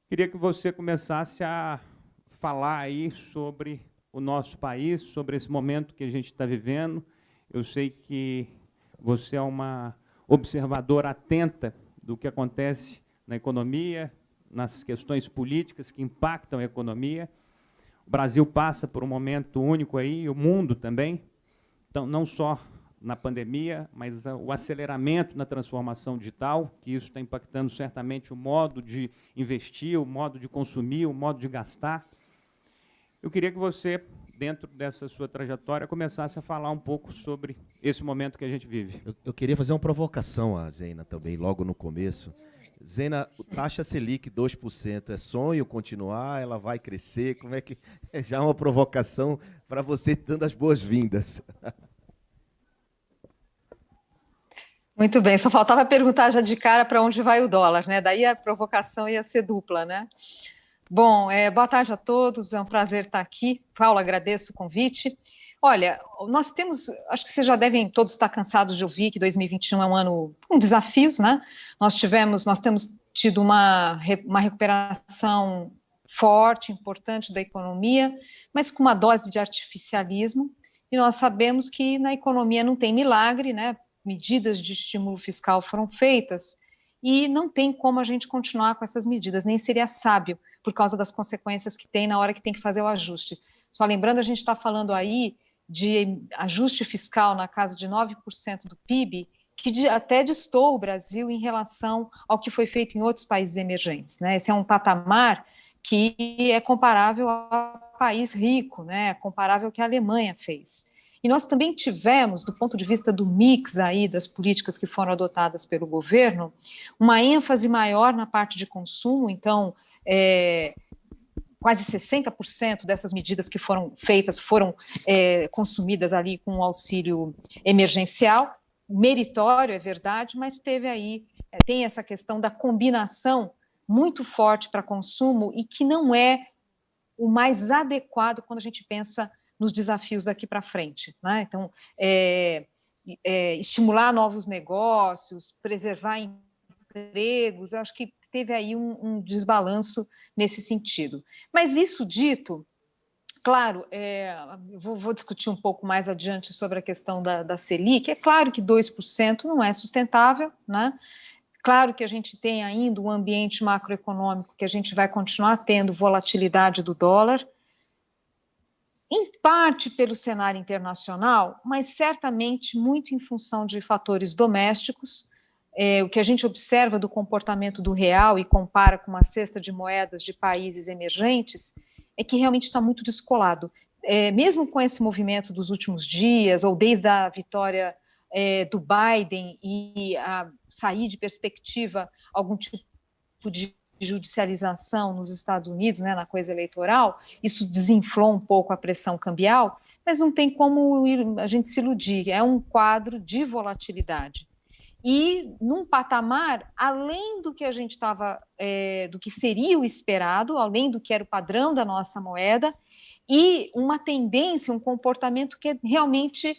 Queria que você começasse a falar aí sobre o nosso país, sobre esse momento que a gente está vivendo. Eu sei que você é uma observadora atenta do que acontece na economia, nas questões políticas que impactam a economia. O Brasil passa por um momento único aí, o mundo também. Então, não só na pandemia, mas o aceleramento na transformação digital, que isso está impactando certamente o modo de investir, o modo de consumir, o modo de gastar. Eu queria que você, dentro dessa sua trajetória, começasse a falar um pouco sobre esse momento que a gente vive. Eu queria fazer uma provocação à Zena também, logo no começo. Zena, taxa Selic 2%, é sonho continuar? Ela vai crescer? Como é que... É já uma provocação para você, dando as boas-vindas. Muito bem, só faltava perguntar já de cara para onde vai o dólar, né? Daí a provocação ia ser dupla, né? Bom, boa tarde a todos, é um prazer estar aqui. Paulo, agradeço o convite. Olha, nós temos, acho que vocês já devem todos estar cansados de ouvir que 2021 é um ano com desafios, né? Nós temos tido uma recuperação forte, importante da economia, mas com uma dose de artificialismo, e nós sabemos que na economia não tem milagre, né? Medidas de estímulo fiscal foram feitas, e não tem como a gente continuar com essas medidas, nem seria sábio, por causa das consequências que tem na hora que tem que fazer o ajuste. Só lembrando, a gente está falando aí de ajuste fiscal na casa de 9% do PIB, que até distou o Brasil em relação ao que foi feito em outros países emergentes, né? Esse é um patamar que é comparável a país rico, né? Comparável ao que a Alemanha fez. E nós também tivemos, do ponto de vista do mix aí das políticas que foram adotadas pelo governo, uma ênfase maior na parte de consumo. Então, quase 60% dessas medidas que foram feitas foram consumidas ali com o auxílio emergencial, meritório, é verdade, mas tem essa questão da combinação muito forte para consumo e que não é o mais adequado quando a gente pensa nos desafios daqui para frente, né? Então, estimular novos negócios, preservar empregos, eu acho que teve aí um desbalanço nesse sentido. Mas isso dito, claro, vou discutir um pouco mais adiante sobre a questão da Selic. É claro que 2% não é sustentável, né? Claro que a gente tem ainda um ambiente macroeconômico que a gente vai continuar tendo volatilidade do dólar, em parte pelo cenário internacional, mas certamente muito em função de fatores domésticos. O que a gente observa do comportamento do real e compara com uma cesta de moedas de países emergentes é que realmente está muito descolado. Mesmo com esse movimento dos últimos dias, ou desde a vitória do Biden e a sair de perspectiva algum tipo de judicialização nos Estados Unidos, né, na coisa eleitoral, isso desinflou um pouco a pressão cambial, mas não tem como a gente se iludir, é um quadro de volatilidade. E num patamar, além do que a gente estava, do que seria o esperado, além do que era o padrão da nossa moeda, e uma tendência, um comportamento que é realmente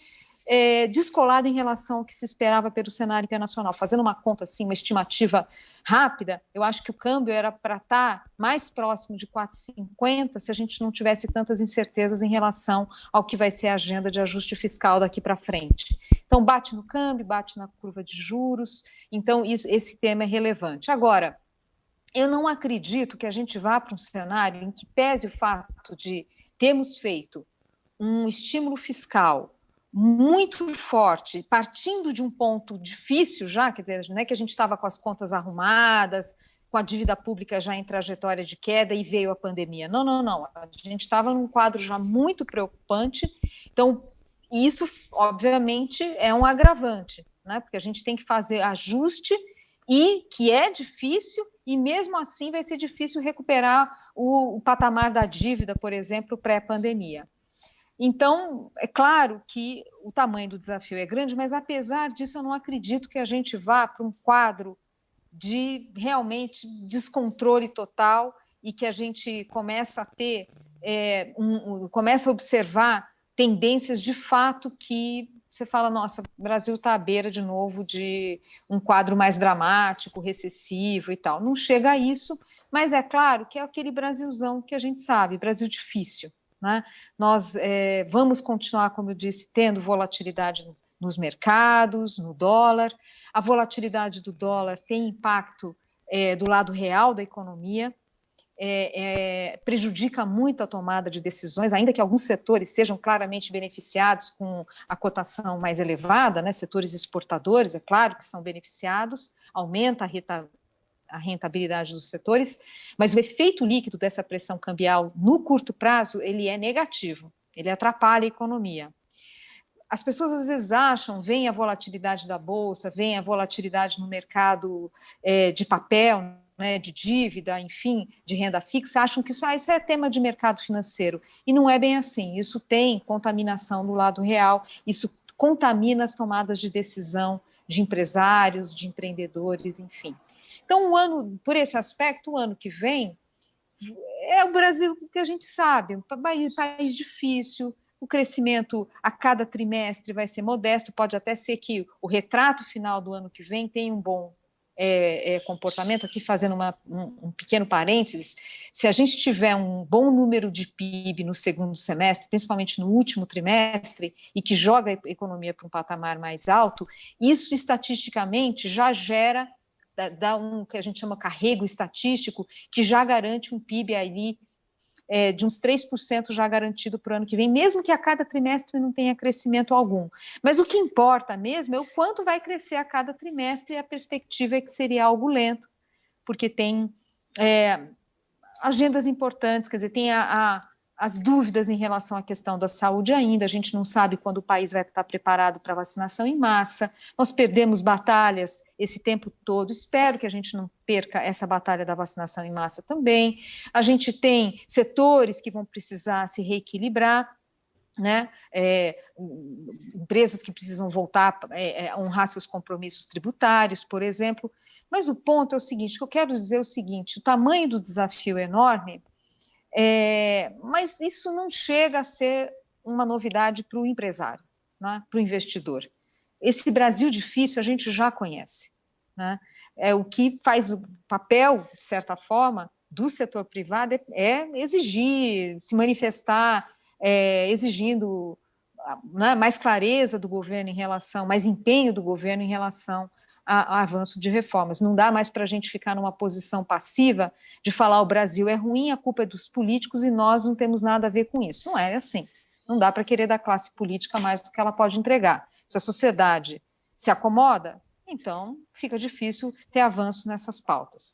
descolado em relação ao que se esperava pelo cenário internacional. Fazendo uma conta assim, uma estimativa rápida, eu acho que o câmbio era para estar mais próximo de 4,50 se a gente não tivesse tantas incertezas em relação ao que vai ser a agenda de ajuste fiscal daqui para frente. Então, bate no câmbio, bate na curva de juros, então esse tema é relevante. Agora, eu não acredito que a gente vá para um cenário em que pese o fato de termos feito um estímulo fiscal muito forte, partindo de um ponto difícil já, quer dizer, não é que a gente estava com as contas arrumadas, com a dívida pública já em trajetória de queda e veio a pandemia. Não, não, não. A gente estava num quadro já muito preocupante. Então, isso, obviamente, é um agravante, né? Porque a gente tem que fazer ajuste e que é difícil, e mesmo assim vai ser difícil recuperar o patamar da dívida, por exemplo, pré-pandemia. Então, é claro que o tamanho do desafio é grande, mas apesar disso, eu não acredito que a gente vá para um quadro de realmente descontrole total e que a gente começa a ter, começa a observar tendências de fato que você fala, nossa, o Brasil está à beira de novo de um quadro mais dramático, recessivo e tal. Não chega a isso, mas é claro que é aquele Brasilzão que a gente sabe, Brasil difícil, né? Nós vamos continuar, como eu disse, tendo volatilidade nos mercados, no dólar. A volatilidade do dólar tem impacto do lado real da economia, prejudica muito a tomada de decisões, ainda que alguns setores sejam claramente beneficiados com a cotação mais elevada, né? Setores exportadores, é claro que são beneficiados, aumenta a rentabilidade dos setores, mas o efeito líquido dessa pressão cambial no curto prazo, ele é negativo, ele atrapalha a economia. As pessoas às vezes acham, vem a volatilidade da bolsa, vem a volatilidade no mercado de papel, né, de dívida, enfim, de renda fixa, acham que isso é tema de mercado financeiro. E não é bem assim. Isso tem contaminação no lado real, isso contamina as tomadas de decisão de empresários, de empreendedores, enfim. Então, por esse aspecto, o ano que vem é o Brasil que a gente sabe, um país difícil. O crescimento a cada trimestre vai ser modesto, pode até ser que o retrato final do ano que vem tenha um bom comportamento. Aqui fazendo um pequeno parênteses, se a gente tiver um bom número de PIB no segundo semestre, principalmente no último trimestre, e que joga a economia para um patamar mais alto, isso estatisticamente já gera, dá um que a gente chama carrego estatístico, que já garante um PIB ali de uns 3% já garantido para o ano que vem, mesmo que a cada trimestre não tenha crescimento algum. Mas o que importa mesmo é o quanto vai crescer a cada trimestre, e a perspectiva é que seria algo lento, porque tem agendas importantes, quer dizer, tem as dúvidas em relação à questão da saúde ainda, a gente não sabe quando o país vai estar preparado para vacinação em massa, nós perdemos batalhas esse tempo todo, espero que a gente não perca essa batalha da vacinação em massa também. A gente tem setores que vão precisar se reequilibrar, né? Empresas que precisam voltar a honrar seus compromissos tributários, por exemplo. Mas o ponto é o seguinte, o que eu quero dizer é o seguinte, o tamanho do desafio é enorme, mas isso não chega a ser uma novidade para o empresário, né? Para o investidor. Esse Brasil difícil a gente já conhece, né? O que faz o papel, de certa forma, do setor privado é exigir, se manifestar, exigindo, né, mais clareza do governo em relação, mais empenho do governo em relação ao avanço de reformas. Não dá mais para a gente ficar numa posição passiva de falar o Brasil é ruim, a culpa é dos políticos e nós não temos nada a ver com isso. Não é assim. Não dá para querer da classe política mais do que ela pode entregar. Se a sociedade se acomoda, então fica difícil ter avanço nessas pautas.